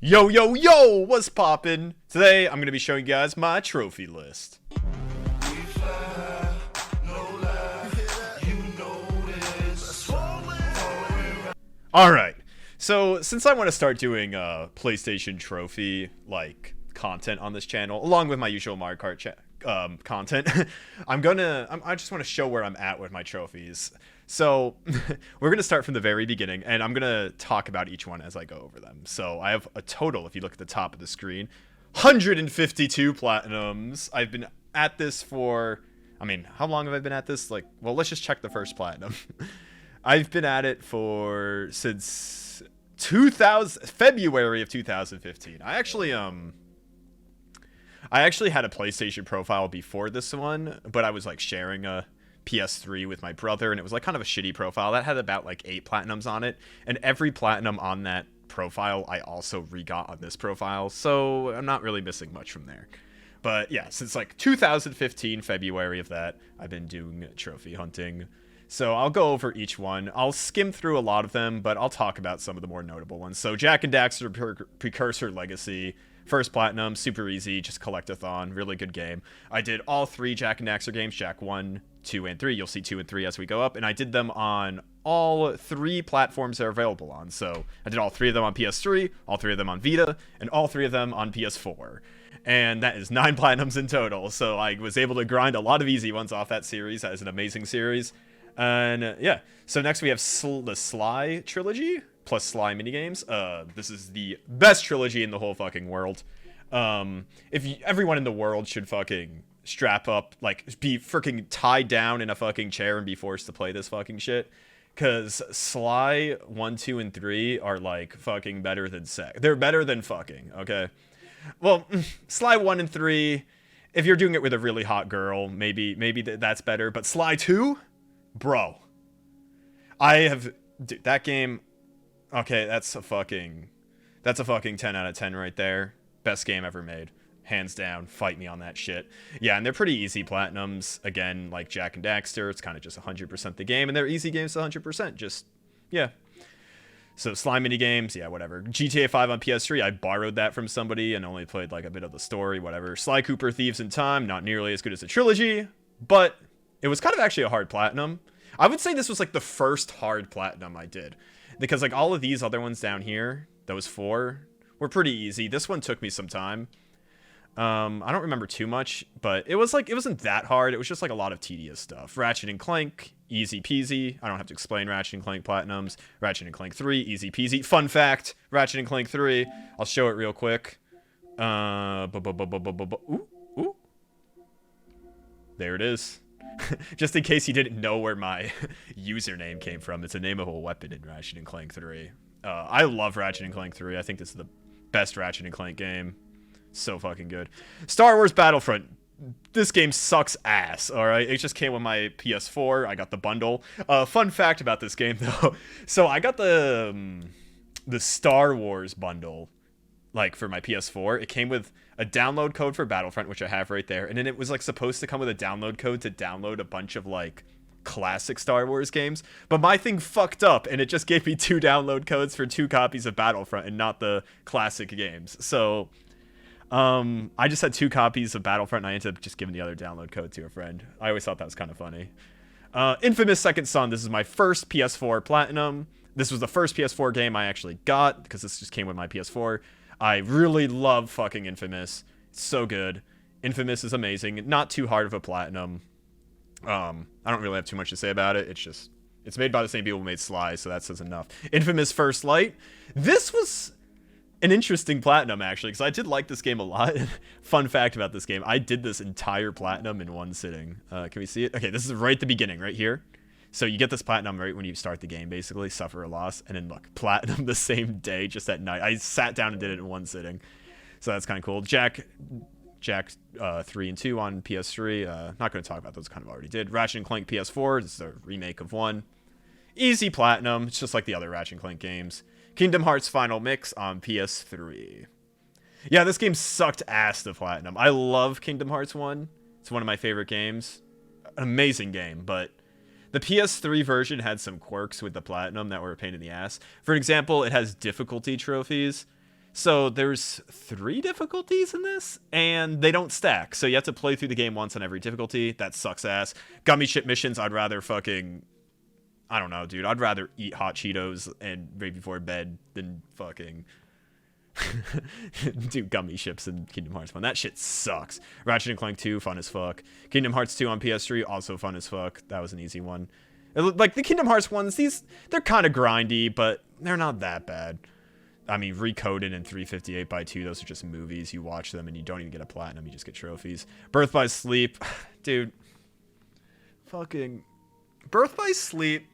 Yo, yo, yo, what's poppin'? Today, I'm going to be showing you guys my trophy list. Alright, so since I want to start doing PlayStation trophy, content on this channel, along with my usual Mario Kart content, I just want to show where I'm at with my trophies. So we're going to start from the very beginning, and I'm going to talk about each one as I go over them. So I have a total, if you look at the top of the screen, 152 platinums. I've been at this for, how long have I been at this? Let's just check the first platinum. I've been at it since February of 2015. I actually had a PlayStation profile before this one, but I was sharing a PS3 with my brother, and it was kind of a shitty profile that had about 8 platinums on it, and every platinum on that profile I also re-got on this profile, so I'm not really missing much from there. But yeah, since 2015 February of that, I've been doing trophy hunting. So I'll go over each one. I'll skim through a lot of them, but I'll talk about some of the more notable ones. So Jak and Daxter Precursor Legacy, first platinum, super easy, just collect-a-thon, really good game. I did all 3 Jak and Daxter games, Jak 1, 2, and 3. You'll see 2 and 3 as we go up, and I did them on all 3 platforms they're available on. So I did all 3 of them on PS3, all 3 of them on Vita, and all 3 of them on PS4. And that is 9 platinums in total, so I was able to grind a lot of easy ones off that series. That is an amazing series. And yeah, so next we have the Sly trilogy plus Sly minigames. This is the best trilogy in the whole fucking world. Everyone in the world should fucking strap up, be freaking tied down in a fucking chair and be forced to play this fucking shit. Cause Sly 1, 2, and 3 are fucking better than sex. They're better than fucking, okay? Well, Sly 1 and 3, if you're doing it with a really hot girl, maybe that's better. But Sly 2? Bro. Dude, that game, okay, that's a fucking 10 out of 10 right there. Best game ever made. Hands down, fight me on that shit. Yeah, and they're pretty easy platinums. Again, like Jak and Daxter, it's kind of just 100% the game, and they're easy games to 100%. Just, yeah. So Sly mini games, yeah, whatever. GTA 5 on PS3, I borrowed that from somebody and only played a bit of the story, whatever. Sly Cooper Thieves in Time, not nearly as good as the trilogy, but it was kind of actually a hard platinum. I would say this was the first hard platinum I did, because all of these other ones down here, those 4, were pretty easy. This one took me some time. I don't remember too much, but it wasn't that hard. It was just a lot of tedious stuff. Ratchet and Clank, easy peasy. I don't have to explain Ratchet and Clank platinums. Ratchet and Clank 3, easy peasy. Fun fact, Ratchet and Clank 3, I'll show it real quick. Ooh. There it is. Just in case you didn't know where my username came from, it's the name of a weapon in Ratchet and Clank 3. I love Ratchet and Clank 3. I think this is the best Ratchet and Clank game. So fucking good. Star Wars Battlefront. This game sucks ass, alright? It just came with my PS4. I got the bundle. Fun fact about this game, though. So I got the Star Wars bundle, for my PS4. It came with a download code for Battlefront, which I have right there. And then it was, supposed to come with a download code to download a bunch of, classic Star Wars games. But my thing fucked up, and it just gave me 2 download codes for 2 copies of Battlefront and not the classic games. So I just had 2 copies of Battlefront, and I ended up just giving the other download code to a friend. I always thought that was kind of funny. Infamous Second Son. This is my first PS4 Platinum. This was the first PS4 game I actually got, because this just came with my PS4. I really love fucking Infamous. It's so good. Infamous is amazing. Not too hard of a Platinum. I don't really have too much to say about it. It's made by the same people who made Sly, so that says enough. Infamous First Light. This was an interesting platinum, actually, because I did like this game a lot. Fun fact about this game, I did this entire platinum in one sitting. Can we see it? Okay, this is right at the beginning, right here. So you get this platinum right when you start the game, basically, suffer a loss, and then look, platinum the same day, just at night. I sat down and did it in one sitting. So that's kind of cool. Jak 3 and 2 on PS3. Not going to talk about those, kind of already did. Ratchet and Clank PS4, this is a remake of 1. Easy platinum, it's just like the other Ratchet and Clank games. Kingdom Hearts Final Mix on PS3. Yeah, this game sucked ass to platinum. I love Kingdom Hearts 1. It's one of my favorite games. An amazing game, but the PS3 version had some quirks with the platinum that were a pain in the ass. For example, it has difficulty trophies. So there's 3 difficulties in this, and they don't stack. So you have to play through the game once on every difficulty. That sucks ass. Gummy ship missions, I'd rather fucking, I don't know, dude. I'd rather eat hot Cheetos and right before bed than fucking do gummy ships in Kingdom Hearts 1. That shit sucks. Ratchet and Clank 2, fun as fuck. Kingdom Hearts 2 on PS3, also fun as fuck. That was an easy one. Like the Kingdom Hearts ones, they're kind of grindy, but they're not that bad. I mean, Recoded and 358 by 2, those are just movies. You watch them and you don't even get a platinum, you just get trophies. Birth by Sleep, dude. Fucking Birth by Sleep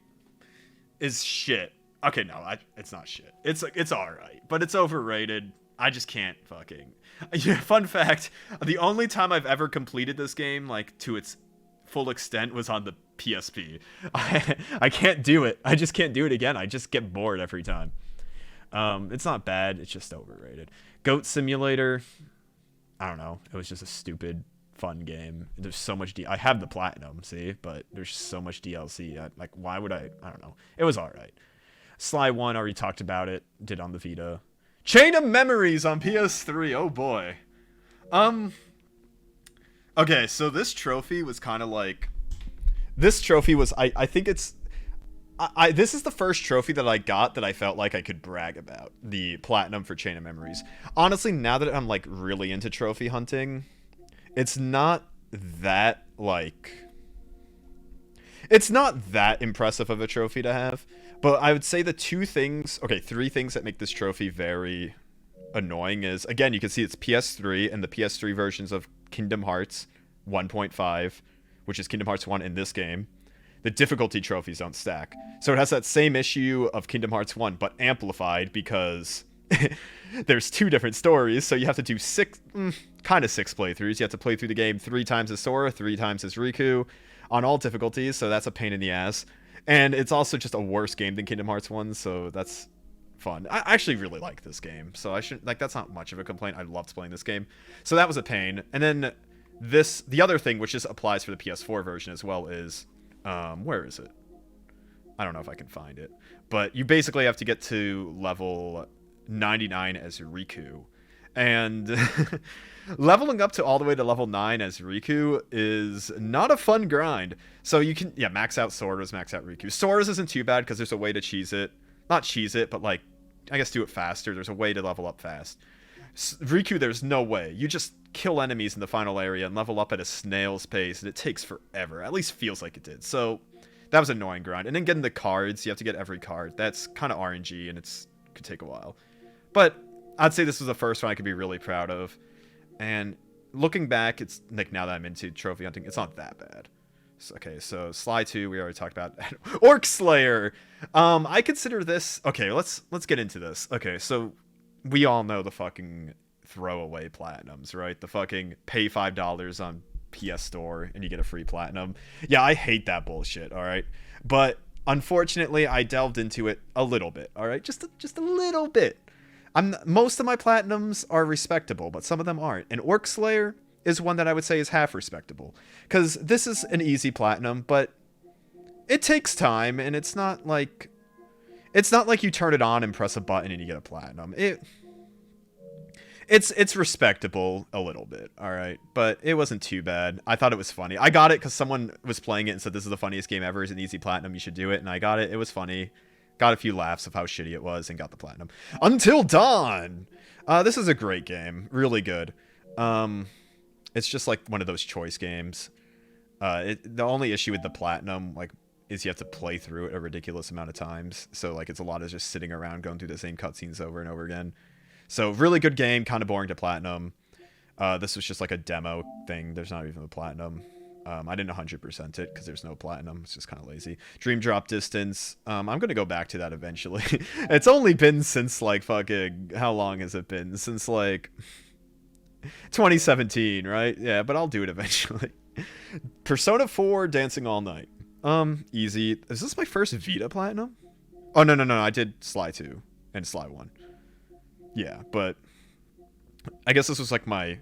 is shit. Okay, no, it's not shit. It's alright, but it's overrated. I just can't fucking. Yeah, fun fact, the only time I've ever completed this game, like, to its full extent was on the PSP. I can't do it. I just can't do it again. I just get bored every time. It's not bad. It's just overrated. Goat Simulator. I don't know. It was just a stupid, fun game. There's so much I have the platinum, see, but there's so much DLC. Like, why would I don't know. It was all right. Sly 1, already talked about it. Did on the Vita. Chain of Memories on PS3. Oh boy. Okay, so this trophy was kind of like. This trophy was. I think it's. This is the first trophy that I got that I felt like I could brag about. The platinum for Chain of Memories. Honestly, now that I'm like really into trophy hunting, it's not that like. It's not that impressive of a trophy to have, but I would say the 3 things that make this trophy very annoying is, again, you can see it's PS3 and the PS3 versions of Kingdom Hearts 1.5, which is Kingdom Hearts 1 in this game. The difficulty trophies don't stack. So it has that same issue of Kingdom Hearts 1, but amplified because there's 2 different stories. So you have to do 6 playthroughs. You have to play through the game 3 times as Sora, 3 times as Riku on all difficulties. So that's a pain in the ass. And it's also just a worse game than Kingdom Hearts 1. So that's fun. I actually really like this game. So I shouldn't, like, that's not much of a complaint. I loved playing this game. So that was a pain. And then the other thing, which just applies for the PS4 version as well, is, where is it? I don't know if I can find it, but you basically have to get to level 99 as Riku, and leveling up to all the way to level 9 as Riku is not a fun grind. So you can, max out Sora's, max out Riku. Sora's isn't too bad because there's a way to cheese it. Not cheese it, but like, I guess do it faster. There's a way to level up fast. Riku, there's no way. You just kill enemies in the final area and level up at a snail's pace, and it takes forever. At least feels like it did. So that was an annoying grind. And then getting the cards, you have to get every card. That's kind of RNG, and could take a while. But I'd say this was the first one I could be really proud of. And looking back, it's like, now that I'm into trophy hunting, it's not that bad. Okay, so Sly 2, we already talked about. Orc Slayer. I consider this. Okay, let's get into this. Okay, so we all know the fucking throwaway platinums, right? The fucking pay $5 on PS Store and you get a free platinum. Yeah, I hate that bullshit, all right? But unfortunately, I delved into it a little bit, all right? Just a little bit. Most of my platinums are respectable, but some of them aren't. And Orc Slayer is one that I would say is half respectable. Because this is an easy platinum, but it takes time, and it's not like you turn it on and press a button and you get a platinum. It's respectable a little bit, all right, but it wasn't too bad. I thought it was funny. I got it because someone was playing it and said this is the funniest game ever. It's an easy platinum. You should do it, and I got it. It was funny. Got a few laughs of how shitty it was and got the platinum. Until Dawn. This is a great game. Really good. It's just like one of those choice games. The only issue with the platinum, like, is you have to play through it a ridiculous amount of times. So, like, it's a lot of just sitting around going through the same cutscenes over and over again. So, really good game, kind of boring to platinum. This was just like a demo thing. There's not even a platinum. I didn't 100% it because there's no platinum. It's just kind of lazy. Dream Drop Distance. I'm going to go back to that eventually. It's only been since, like, fucking... How long has it been? Since, like... 2017, right? Yeah, but I'll do it eventually. Persona 4 Dancing All Night. Easy. Is this my first Vita platinum? Oh, no. I did Sly 2 and Sly 1. Yeah, but I guess this was like my...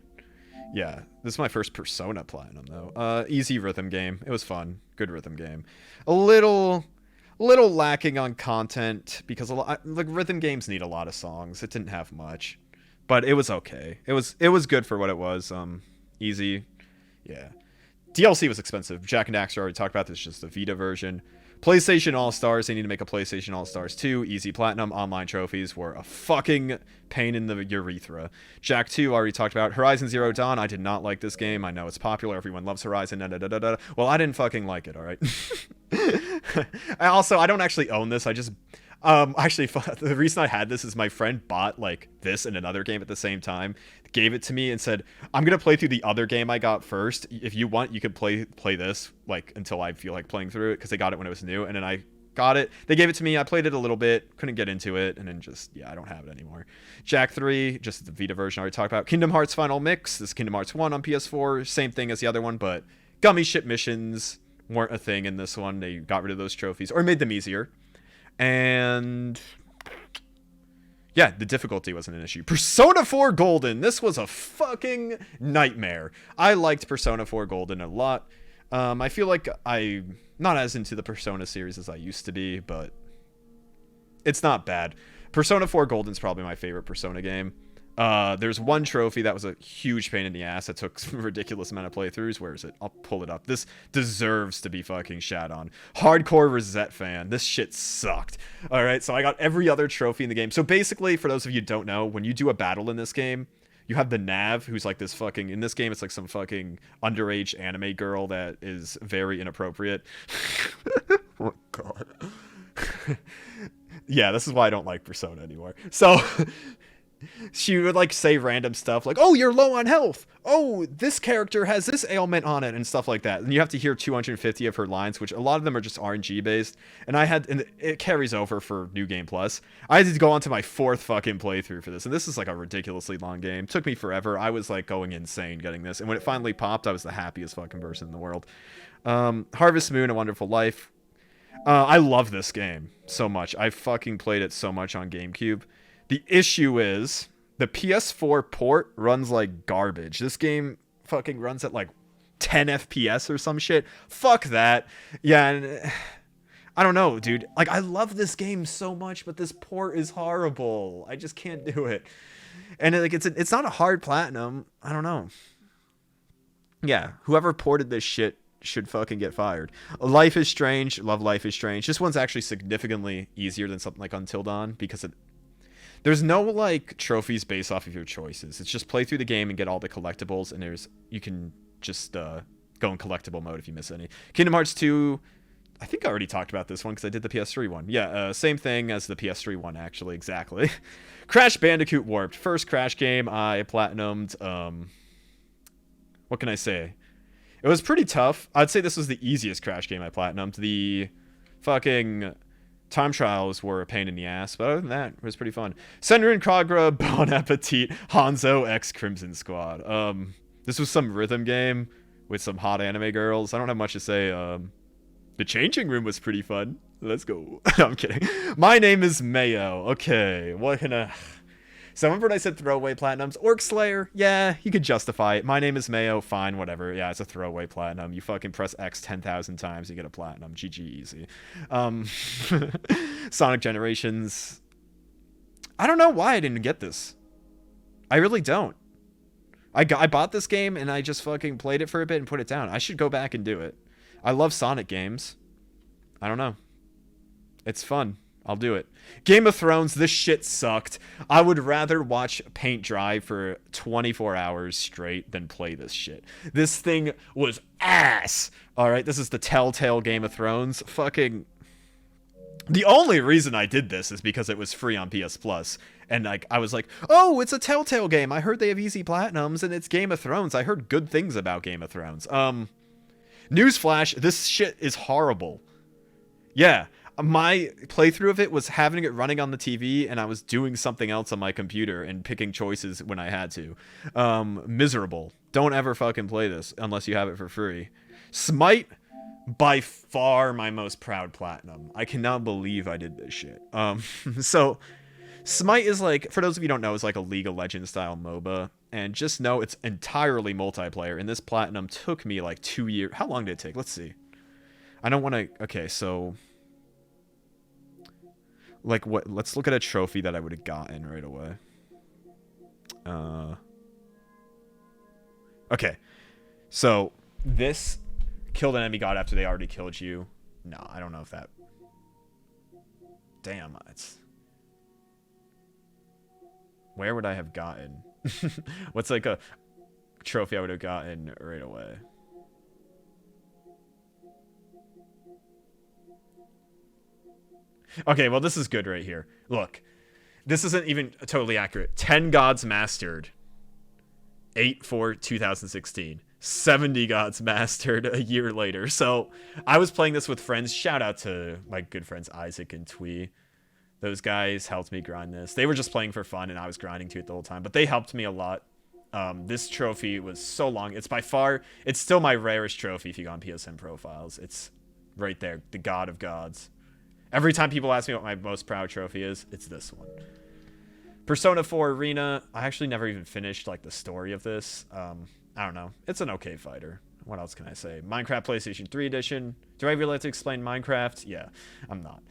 Yeah, this is my first Persona platinum, though. Easy rhythm game. It was fun. Good rhythm game. A little lacking on content because like rhythm games need a lot of songs. It didn't have much. but it was okay. It was good for what it was. Easy. Yeah. DLC was expensive. Jack and Daxter already talked about this, just the Vita version. PlayStation All-Stars, they need to make a PlayStation All-Stars 2. Easy Platinum. Online trophies were a fucking pain in the urethra. Jak 2, already talked about. Horizon Zero Dawn, I did not like this game. I know it's popular. Everyone loves Horizon. Da, da, da, da, da. Well, I didn't fucking like it, alright? I don't actually own this. I just... actually, the reason I had this is my friend bought, like, this and another game at the same time, gave it to me and said, I'm gonna play through the other game I got first. If you want, you can play this, like, until I feel like playing through it, because they got it when it was new, and then I got it. They gave it to me, I played it a little bit, couldn't get into it, and then just, yeah, I don't have it anymore. Jak 3, just the Vita version I already talked about. Kingdom Hearts Final Mix, this is Kingdom Hearts 1 on PS4, same thing as the other one, but gummy ship missions weren't a thing in this one. They got rid of those trophies, or made them easier. And yeah, the difficulty wasn't an issue. Persona 4 Golden. This was a fucking nightmare. I liked Persona 4 Golden a lot. I feel like I'm not as into the Persona series as I used to be, but it's not bad. Persona 4 Golden's probably my favorite Persona game. There's one trophy that was a huge pain in the ass that took a ridiculous amount of playthroughs. Where is it? I'll pull it up. This deserves to be fucking shat on. Hardcore Rosette fan. This shit sucked. Alright, so I got every other trophy in the game. So basically, for those of you who don't know, when you do a battle in this game, you have the Nav, who's like this fucking... In this game, it's like some fucking underage anime girl that is very inappropriate. Oh, God. Yeah, this is why I don't like Persona anymore. So... She would like say random stuff like, oh, you're low on health, oh, this character has this ailment on it, and stuff like that. And you have to hear 250 of her lines, which a lot of them are just RNG based, and it carries over for New Game Plus. I had to go on to my 4th fucking playthrough for this, and this is like a ridiculously long game. It took me forever. I was like going insane getting this, and when it finally popped, I was the happiest fucking person in the world. Harvest Moon: A Wonderful Life. I love this game so much. I fucking played it so much on GameCube. The issue is the PS4 port runs like garbage. This game fucking runs at like 10 FPS or some shit. Fuck that. Yeah, and I don't know, dude. Like, I love this game so much, but this port is horrible. I just can't do it. And like, it's not a hard platinum. I don't know. Yeah, whoever ported this shit should fucking get fired. Life is Strange. Love Life is Strange. This one's actually significantly easier than something like Until Dawn because there's no like trophies based off of your choices. It's just play through the game and get all the collectibles, and you can just go in collectible mode if you miss any. Kingdom Hearts 2, I think I already talked about this one because I did the PS3 one. Yeah, same thing as the PS3 one, actually, exactly. Crash Bandicoot Warped, first Crash game I platinumed. What can I say? It was pretty tough. I'd say this was the easiest Crash game I platinumed. The fucking time trials were a pain in the ass, but other than that, it was pretty fun. Senran Kagura, Bon Appetit, Hanzo X Crimson Squad. This was some rhythm game with some hot anime girls. I don't have much to say. The changing room was pretty fun. Let's go. No, I'm kidding. My name is Mayo. Okay, what can I... So remember when I said throwaway platinums? Orc Slayer, yeah, you could justify it. My name is Mayo, fine, whatever. Yeah, it's a throwaway platinum. You fucking press X 10,000 times, you get a platinum. GG, easy. Sonic Generations. I don't know why I didn't get this. I really don't. I bought this game and I just fucking played it for a bit and put it down. I should go back and do it. I love Sonic games. I don't know. It's fun. I'll do it. Game of Thrones, this shit sucked. I would rather watch paint dry for 24 hours straight than play this shit. This thing was ass. Alright, this is the Telltale Game of Thrones. Fucking... The only reason I did this is because it was free on PS Plus. And like, I was like, oh, it's a Telltale game. I heard they have easy platinums and it's Game of Thrones. I heard good things about Game of Thrones. Newsflash, this shit is horrible. Yeah. My playthrough of it was having it running on the TV and I was doing something else on my computer and picking choices when I had to. Miserable. Don't ever fucking play this unless you have it for free. Smite, by far my most proud platinum. I cannot believe I did this shit. So Smite is like, for those of you who don't know, is like a League of Legends style MOBA. And just know it's entirely multiplayer. And this platinum took me like 2 years. How long did it take? Let's see. I don't want to... Okay, so... Like, what? Let's look at a trophy that I would have gotten right away. Okay. So, this killed an enemy god after they already killed you. No, I don't know if that... Damn, it's... Where would I have gotten? What's like a trophy I would have gotten right away? Okay, well, this is good right here. Look, this isn't even totally accurate. 10 gods mastered. 8/4/2016. 70 gods mastered a year later. So I was playing this with friends. Shout out to my good friends Isaac and Twee. Those guys helped me grind this. They were just playing for fun, and I was grinding to it the whole time. But they helped me a lot. This trophy was so long. It's by far, it's still my rarest trophy if you go on PSN profiles. It's right there, the God of Gods. Every time people ask me what my most proud trophy is, it's this one. Persona 4 Arena. I actually never even finished like the story of this. I don't know. It's an okay fighter. What else can I say? Minecraft PlayStation 3 Edition. Do I really have to explain Minecraft? Yeah, I'm not.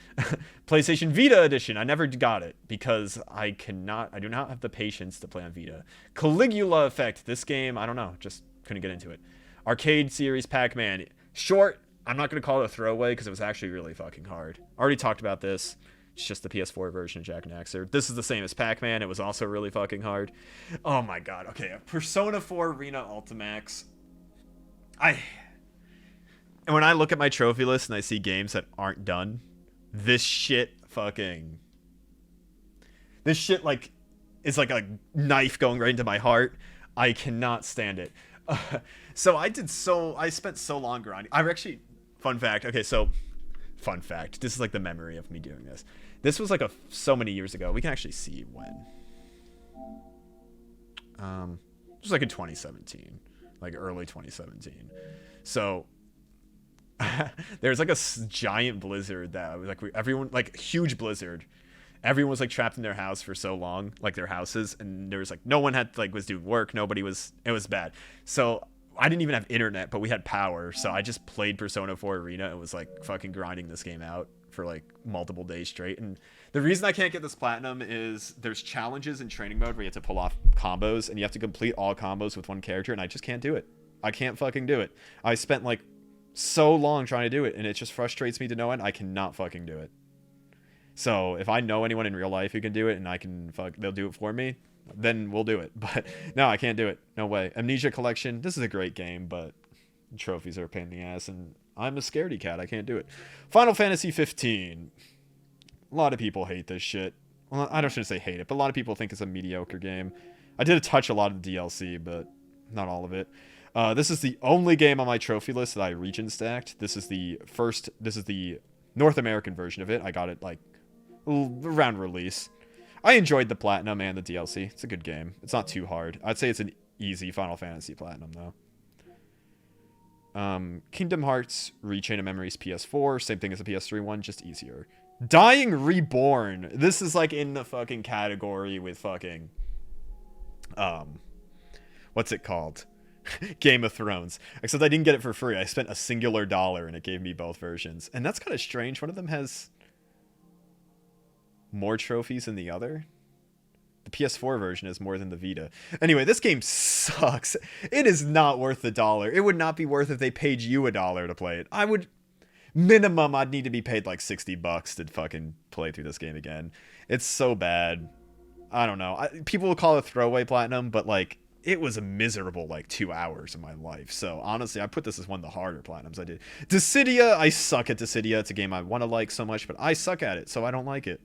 PlayStation Vita Edition. I never got it because I do not have the patience to play on Vita. Caligula Effect. This game, I don't know. Just couldn't get into it. Arcade Series Pac-Man. Short. I'm not going to call it a throwaway because it was actually really fucking hard. Already talked about this. It's just the PS4 version of Jak and Daxter. This is the same as Pac-Man. It was also really fucking hard. Oh my god. Okay, Persona 4 Arena Ultimax. And when I look at my trophy list and I see games that aren't done, this shit like is like a knife going right into my heart. I cannot stand it. So I spent so long grinding. Fun fact. Okay, so fun fact. This is like the memory of me doing this. This was like so many years ago. We can actually see when. It was like in 2017, like early 2017. So there's like a giant blizzard that was like everyone, like huge blizzard. Everyone was like trapped in their house for so long, like their houses, and there was like no one was doing work. It was bad. So I didn't even have internet, but we had power. So I just played Persona 4 Arena and was like fucking grinding this game out for like multiple days straight. And the reason I can't get this platinum is there's challenges in training mode where you have to pull off combos and you have to complete all combos with one character, and I just can't do it. I can't fucking do it. I spent like so long trying to do it, and it just frustrates me to no end. I cannot fucking do it. So if I know anyone in real life who can do it and they'll do it for me, then we'll do it. But no, I can't do it. No way. Amnesia Collection. This is a great game, but trophies are a pain in the ass, and I'm a scaredy cat. I can't do it. Final Fantasy 15. A lot of people hate this shit. Well, I shouldn't say hate it, but a lot of people think it's a mediocre game. I did touch a lot of the DLC, but not all of it. This is the only game on my trophy list that I region stacked. This is the North American version of it. I got it like around release. I enjoyed the platinum and the DLC. It's a good game. It's not too hard. I'd say it's an easy Final Fantasy platinum though. Kingdom Hearts Rechain of Memories PS4, same thing as the PS3 one, just easier. Dying Reborn. This is like in the fucking category with fucking what's it called? Game of Thrones. Except I didn't get it for free. I spent a singular $1 and it gave me both versions. And that's kind of strange. One of them has more trophies than the other. The PS4 version is more than the Vita. Anyway, this game sucks. It is not worth the $1. It would not be worth if they paid you $1 to play it. I'd need to be paid like $60 to fucking play through this game again. It's so bad. I don't know. People will call it throwaway platinum, but like it was a miserable like 2 hours of my life. So honestly, I put this as one of the harder platinums I did. Dissidia, I suck at Dissidia. It's a game I want to like so much, but I suck at it, so I don't like it.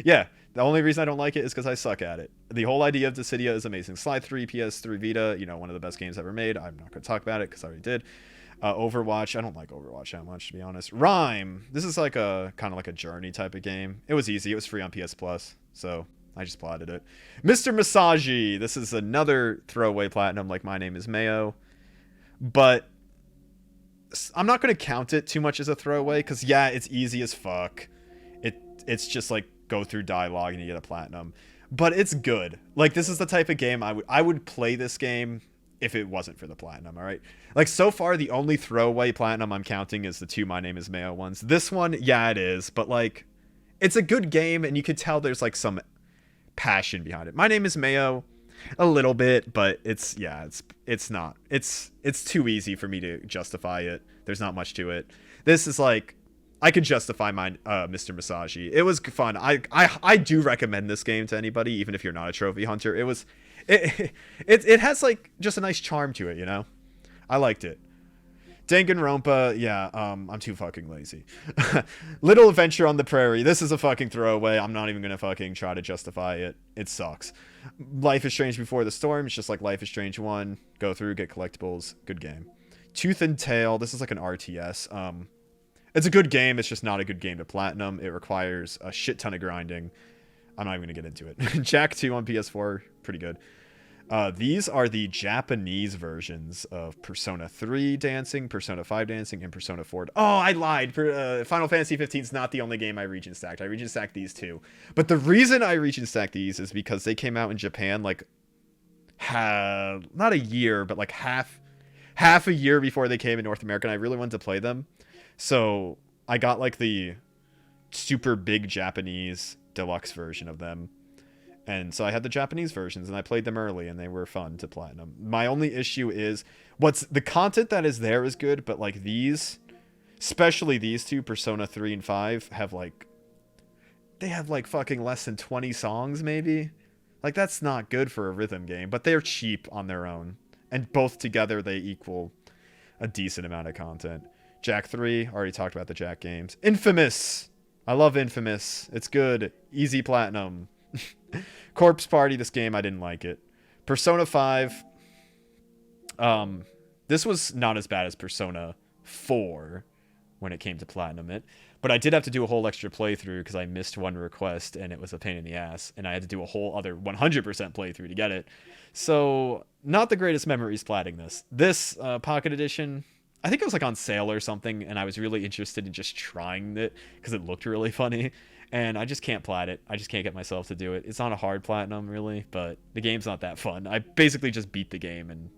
Yeah, the only reason I don't like it is because I suck at it. The whole idea of Dissidia is amazing. Sly 3, PS3 Vita, one of the best games ever made. I'm not going to talk about it because I already did. Overwatch, I don't like Overwatch that much, to be honest. Rime, this is like a kind of like a journey type of game. It was easy. It was free on PS Plus, so I just plotted it. Mr. Masagi, this is another throwaway platinum like My Name is Mayo, but I'm not going to count it too much as a throwaway because yeah, it's easy as fuck. It's just like go through dialogue and you get a platinum, but it's good. Like this is the type of game I would play this game if it wasn't for the platinum. All right, like so far the only throwaway platinum I'm counting is the 2 My Name is Mayo ones. This one, yeah, it is, but like it's a good game and you could tell there's like some passion behind it. My Name is Mayo, a little bit, but it's not. It's too easy for me to justify it. There's not much to it. This is like I could justify my Mr. Masashi. It was fun. I do recommend this game to anybody, even if you're not a trophy hunter. It has like just a nice charm to it, you know? I liked it. Danganronpa, yeah, I'm too fucking lazy. Little Adventure on the Prairie, this is a fucking throwaway. I'm not even gonna fucking try to justify it. It sucks. Life is Strange Before the Storm, it's just like Life is Strange 1. Go through, get collectibles, good game. Tooth and Tail, this is like an RTS. It's a good game, it's just not a good game to platinum. It requires a shit ton of grinding. I'm not even gonna get into it. Jak 2 on PS4, pretty good. These are the Japanese versions of Persona 3 Dancing, Persona 5 Dancing, and Persona 4. Oh, I lied. Final Fantasy 15 is not the only game I region stacked. I region stacked these two. But the reason I region stacked these is because they came out in Japan like not a year, but like half a year before they came in North America, and I really wanted to play them. So I got like the super big Japanese deluxe version of them. And so I had the Japanese versions, and I played them early, and they were fun to platinum. My only issue is the content that is there is good, but like these, especially these two, Persona 3 and 5, have like fucking less than 20 songs maybe. Like that's not good for a rhythm game, but they're cheap on their own, and both together they equal a decent amount of content. Jak 3, already talked about the Jak games. Infamous, I love Infamous. It's good, easy platinum. Corpse Party, this game I didn't like it. Persona 5, this was not as bad as Persona 4 when it came to platinum it, but I did have to do a whole extra playthrough because I missed one request and it was a pain in the ass, and I had to do a whole other 100% playthrough to get it. So not the greatest memories platting this Pocket Edition. I think it was like on sale or something, and I was really interested in just trying it because it looked really funny. And I just can't plat it. I just can't get myself to do it. It's not a hard platinum, really, but the game's not that fun. I basically just beat the game, and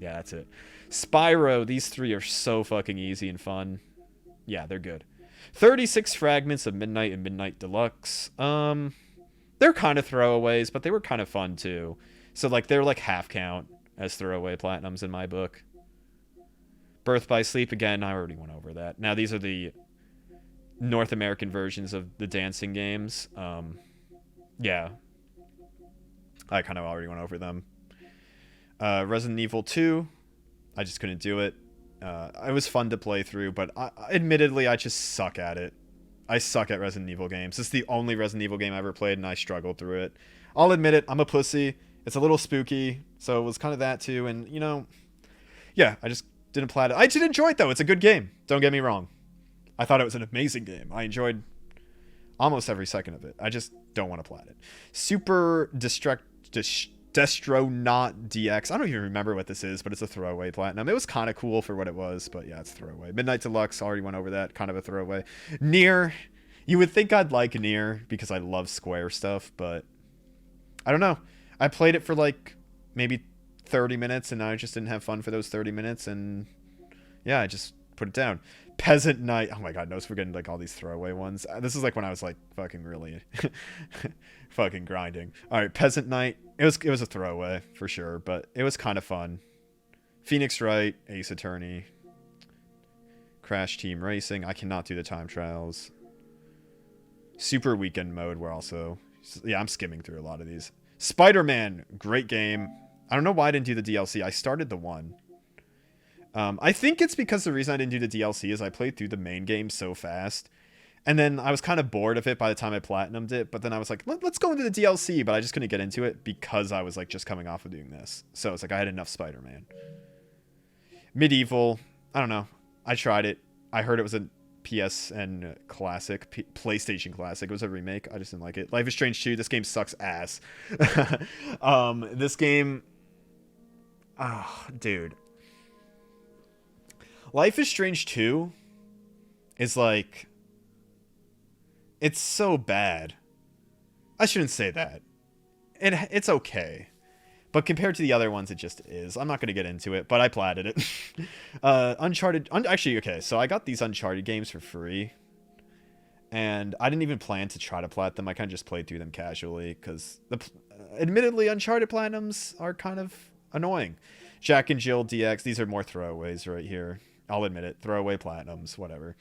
yeah, that's it. Spyro, these three are so fucking easy and fun. Yeah, they're good. 36 Fragments of Midnight and Midnight Deluxe. They're kind of throwaways, but they were kind of fun, too. So, like, they're like half count as throwaway platinums in my book. Birth by Sleep, again, I already went over that. Now, these are the North American versions of the dancing games. Yeah, I kind of already went over them. Resident Evil 2, I just couldn't do it. It was fun to play through, but admittedly I just suck at it. I suck at Resident Evil games. This is the only Resident Evil game I ever played, and I struggled through it. I'll admit it, I'm a pussy. It's a little spooky, so it was kind of that too, and you know, yeah, I just didn't plat it. I did enjoy it though. It's a good game, don't get me wrong. I thought it was an amazing game. I enjoyed almost every second of it. I just don't want to plat it. Super Destronaut DX. I don't even remember what this is, but it's a throwaway platinum. It was kind of cool for what it was, but yeah, it's throwaway. Midnight Deluxe, already went over that. Kind of a throwaway. Nier. You would think I'd like Nier because I love Square stuff, but I don't know. I played it for like maybe 30 minutes, and I just didn't have fun for those 30 minutes, and yeah, I just put it down. Peasant Knight. Oh my god, no, we're getting like all these throwaway ones. This is like when I was like fucking really fucking grinding. All right, Peasant Knight. It was a throwaway for sure, but it was kind of fun. Phoenix Wright, Ace Attorney, Crash Team Racing. I cannot do the time trials. Super Weekend Mode. We're also, yeah, I'm skimming through a lot of these. Spider-Man, great game. I don't know why I didn't do the DLC. I started the one. I think it's because the reason I didn't do the DLC is I played through the main game so fast, and then I was kind of bored of it by the time I platinumed it, but then I was like, let's go into the DLC, but I just couldn't get into it because I was like just coming off of doing this. So it's like I had enough Spider-Man. Medieval, I don't know. I tried it. I heard it was a PSN classic, PlayStation classic. It was a remake. I just didn't like it. Life is Strange 2, this game sucks ass. This game, oh, dude. Life is Strange 2 is like, it's so bad. I shouldn't say that. It's okay. But compared to the other ones, it just is. I'm not going to get into it, but I platted it. Uncharted. Actually, okay, so I got these Uncharted games for free. and I didn't even plan to try to plat them. I kind of just played through them casually because, admittedly, Uncharted Platinums are kind of annoying. Jack and Jill DX, these are more throwaways right here. I'll admit it, throwaway Platinums, whatever.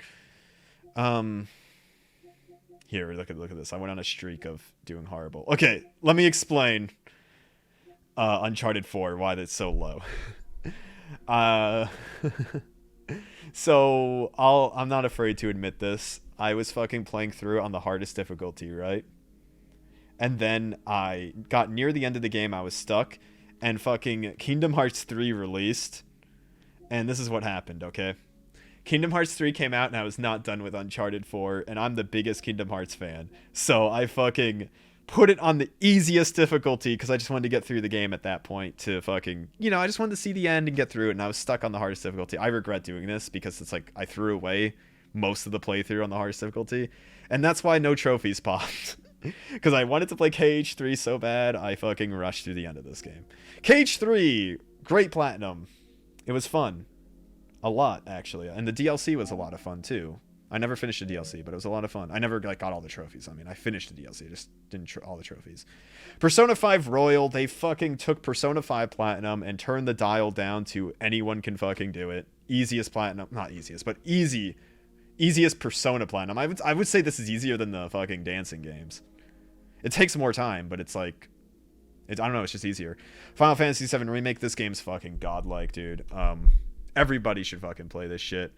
Here, look at this. I went on a streak of doing horrible. Okay, let me explain Uncharted 4, why that's so low. So I'm not afraid to admit this. I was fucking playing through on the hardest difficulty, right? And then I got near the end of the game, I was stuck, and fucking Kingdom Hearts 3 released. And this is what happened, okay? Kingdom Hearts 3 came out and I was not done with Uncharted 4, and I'm the biggest Kingdom Hearts fan. So I fucking put it on the easiest difficulty because I just wanted to get through the game at that point to fucking, I just wanted to see the end and get through it, and I was stuck on the hardest difficulty. I regret doing this because it's like I threw away most of the playthrough on the hardest difficulty, and that's why no trophies popped. Because I wanted to play KH3 so bad, I fucking rushed through the end of this game. KH3, great platinum. It was fun. A lot, actually. And the DLC was a lot of fun, too. I never finished the DLC, but it was a lot of fun. I never got all the trophies. I mean, I finished the DLC, just didn't all the trophies. Persona 5 Royal, they fucking took Persona 5 Platinum and turned the dial down to anyone can fucking do it. Easiest Platinum, not easiest, but easiest Persona Platinum. I would say this is easier than the fucking dancing games. It takes more time, but it's like, I don't know, it's just easier. Final Fantasy VII Remake, this game's fucking godlike, dude. Everybody should fucking play this shit.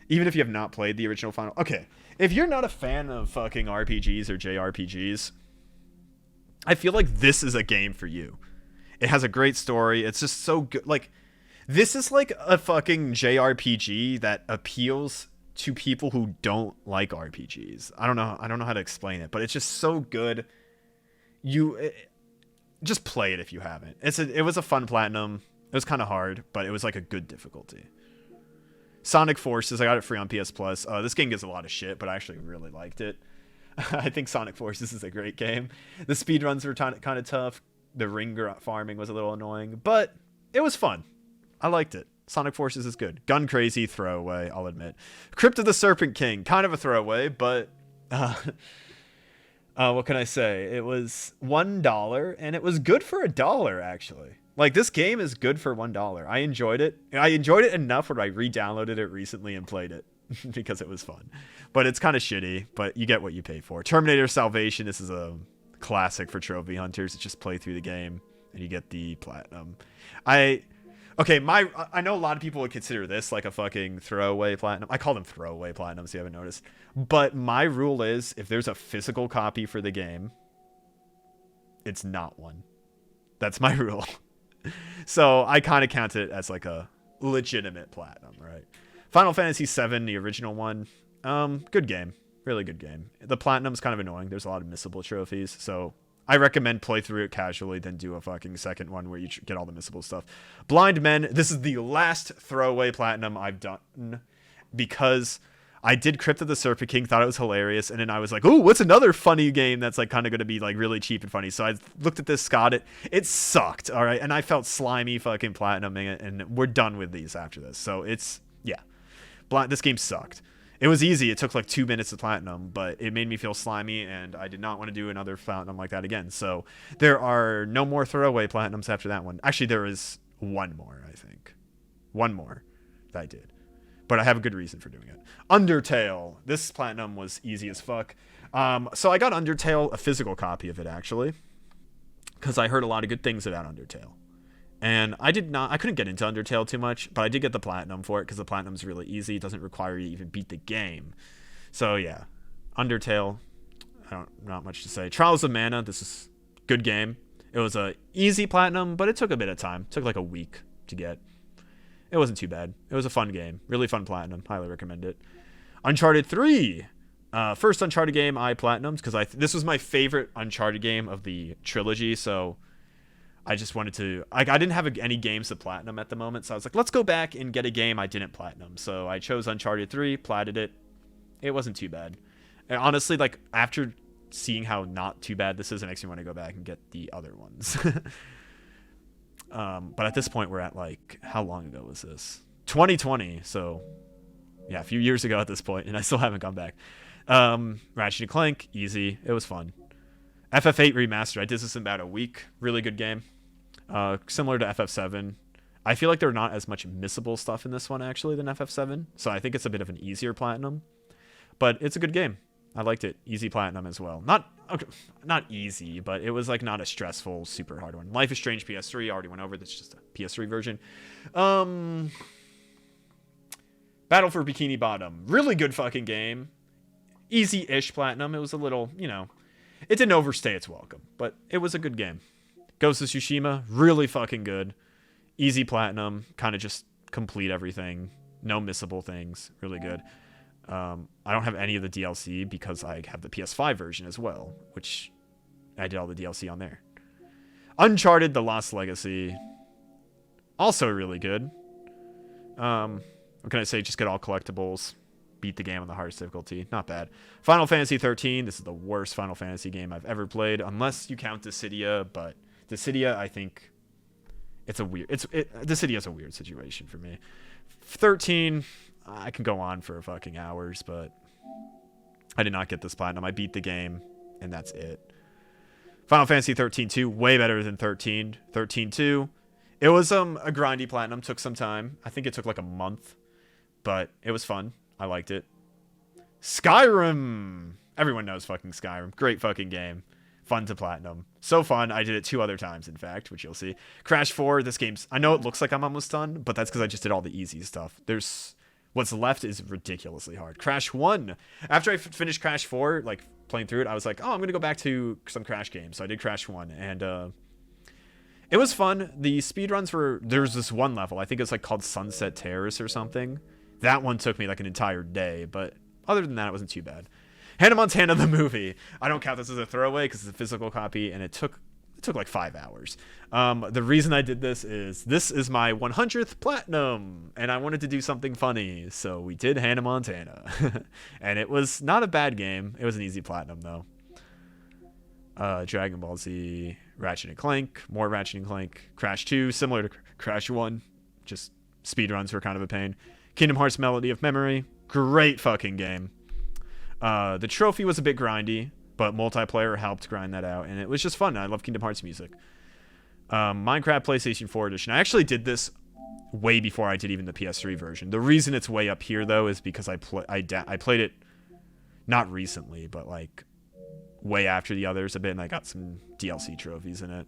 Even if you have not played the original Final... Okay, if you're not a fan of fucking RPGs or JRPGs, I feel like this is a game for you. It has a great story. It's just so good. Like, this is like a fucking JRPG that appeals to people who don't like RPGs. I don't know how to explain it, but it's just so good. Just play it if you haven't. It was a fun platinum. It was kind of hard, but it was like a good difficulty. Sonic Forces, I got it free on PS Plus. This game gets a lot of shit, but I actually really liked it. I think Sonic Forces is a great game. The speedruns were kind of tough. The ring farming was a little annoying, but it was fun. I liked it. Sonic Forces is good. Gun Crazy, throwaway, I'll admit. Crypt of the Serpent King, kind of a throwaway, but what can I say? It was $1, and it was good for $1, actually. Like, this game is good for $1. I enjoyed it. I enjoyed it enough where I re-downloaded it recently and played it because it was fun. But it's kind of shitty, but you get what you pay for. Terminator Salvation, this is a classic for trophy hunters. It's just play through the game and you get the platinum. I know a lot of people would consider this like a fucking throwaway platinum. I call them throwaway platinums, if you haven't noticed. But my rule is, if there's a physical copy for the game, it's not one. That's my rule. So I kind of count it as like a legitimate platinum, right? Final Fantasy VII, the original one, good game. Really good game. The platinum's kind of annoying. There's a lot of missable trophies, so I recommend play through it casually, then do a fucking second one where you get all the missable stuff. Blind Men, this is the last throwaway platinum I've done because I did Crypt of the Serpent King, thought it was hilarious, and then I was like, ooh, what's another funny game that's like kind of going to be like really cheap and funny? So I looked at this, got it. It sucked, all right? And I felt slimy fucking platinuming it, and we're done with these after this. So it's, yeah. This game sucked. It was easy. It took like 2 minutes to platinum, but it made me feel slimy, and I did not want to do another platinum like that again. So there are no more throwaway platinums after that one. Actually, there is one more, I think. One more that I did. But I have a good reason for doing it. Undertale. This platinum was easy as fuck. So I got Undertale, a physical copy of it, actually, because I heard a lot of good things about Undertale. And I couldn't get into Undertale too much, but I did get the platinum for it because the platinum's really easy. It doesn't require you to even beat the game. So yeah, Undertale, not much to say. Trials of Mana, this is a good game. It was a easy platinum, but it took a bit of time. It took like a week to get. It wasn't too bad. It was a fun game. Really fun platinum. Highly recommend it. Uncharted 3. First Uncharted game I platinumed because this was my favorite Uncharted game of the trilogy, so I just wanted to... I didn't have any games to platinum at the moment, so I was like, let's go back and get a game I didn't platinum. So I chose Uncharted 3, platted it. It wasn't too bad. And honestly, like, after seeing how not too bad this is, it makes me want to go back and get the other ones. But at this point, we're at, like, how long ago was this? 2020, so... yeah, a few years ago at this point, and I still haven't gone back. Ratchet and Clank, easy. It was fun. FF8 Remastered. I did this in about a week. Really good game. Similar to FF7. I feel like there are not as much missable stuff in this one, actually, than FF7. So I think it's a bit of an easier platinum. But it's a good game. I liked it. Easy platinum as well. Not easy, but it was like not a stressful, super hard one. Life is Strange PS3. Already went over. That's just a PS3 version. Battle for Bikini Bottom. Really good fucking game. Easy-ish platinum. It was a little, it didn't overstay its welcome, but it was a good game. Ghost of Tsushima, really fucking good. Easy platinum, kind of just complete everything. No missable things. Really good. I don't have any of the DLC because I have the PS5 version as well, which I did all the DLC on there. Uncharted: The Lost Legacy, also really good. What can I say? Just get all collectibles. Beat the game on the hardest difficulty. Not bad. Final Fantasy 13. This is the worst Final Fantasy game I've ever played, unless you count Dissidia. But Dissidia, I think Dissidia is a weird situation for me. 13, I can go on for fucking hours, but I did not get this platinum. I beat the game, and that's it. Final Fantasy 13-2, way better than 13. 13-2. It was a grindy platinum. Took some time. I think it took like a month, but it was fun. I liked it. Skyrim. Everyone knows fucking Skyrim. Great fucking game. Fun to platinum. So fun. I did it 2 other times, in fact, which you'll see. Crash 4. This game's... I know it looks like I'm almost done, but that's because I just did all the easy stuff. What's left is ridiculously hard. Crash 1. After I finished Crash 4, like, playing through it, I was like, oh, I'm going to go back to some Crash games. So I did Crash 1, and, it was fun. The speedruns were... There's this one level. I think it's, like, called Sunset Terrace or something. That one took me like an entire day, but other than that, it wasn't too bad. Hannah Montana the movie. I don't count this as a throwaway because it's a physical copy, and it took like 5 hours. The reason I did this is my 100th platinum, and I wanted to do something funny, so we did Hannah Montana. And it was not a bad game. It was an easy platinum, though. Dragon Ball Z, Ratchet and Clank, more Ratchet and Clank, Crash 2, similar to Crash 1, just speedruns were kind of a pain. Kingdom Hearts Melody of Memory, great fucking game. The trophy was a bit grindy, but multiplayer helped grind that out, and it was just fun. I love Kingdom Hearts music. Minecraft PlayStation 4 Edition. I actually did this way before I did even the PS3 version. The reason it's way up here, though, is because I played it not recently, but like way after the others a bit, and I got some DLC trophies in it.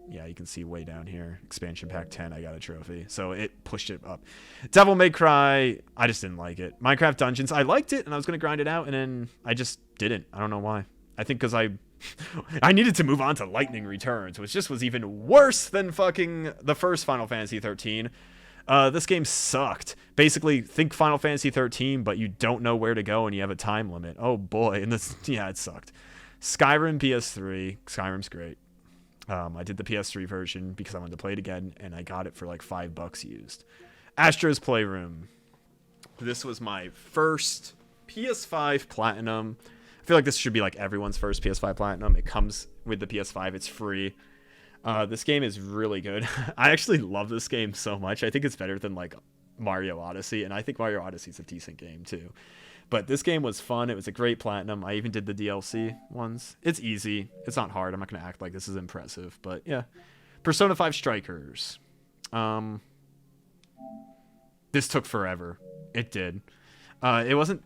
Yeah, you can see way down here. Expansion Pack 10, I got a trophy. So it pushed it up. Devil May Cry, I just didn't like it. Minecraft Dungeons, I liked it, and I was going to grind it out, and then I just didn't. I don't know why. I think because I needed to move on to Lightning Returns, which just was even worse than fucking the first Final Fantasy 13. This game sucked. Basically, think Final Fantasy 13, but you don't know where to go, and you have a time limit. Oh, boy. And it sucked. Skyrim PS3. Skyrim's great. I did the PS3 version because I wanted to play it again, and I got it for like $5 used. Astro's Playroom. This was my first PS5 Platinum. I feel like this should be like everyone's first PS5 Platinum. It comes with the PS5. It's free. This game is really good. I actually love this game so much. I think it's better than like Mario Odyssey, and I think Mario Odyssey is a decent game too. But this game was fun. It was a great platinum. I even did the DLC ones. It's easy. It's not hard. I'm not going to act like this is impressive. But yeah. Persona 5 Strikers. This took forever. It did. It wasn't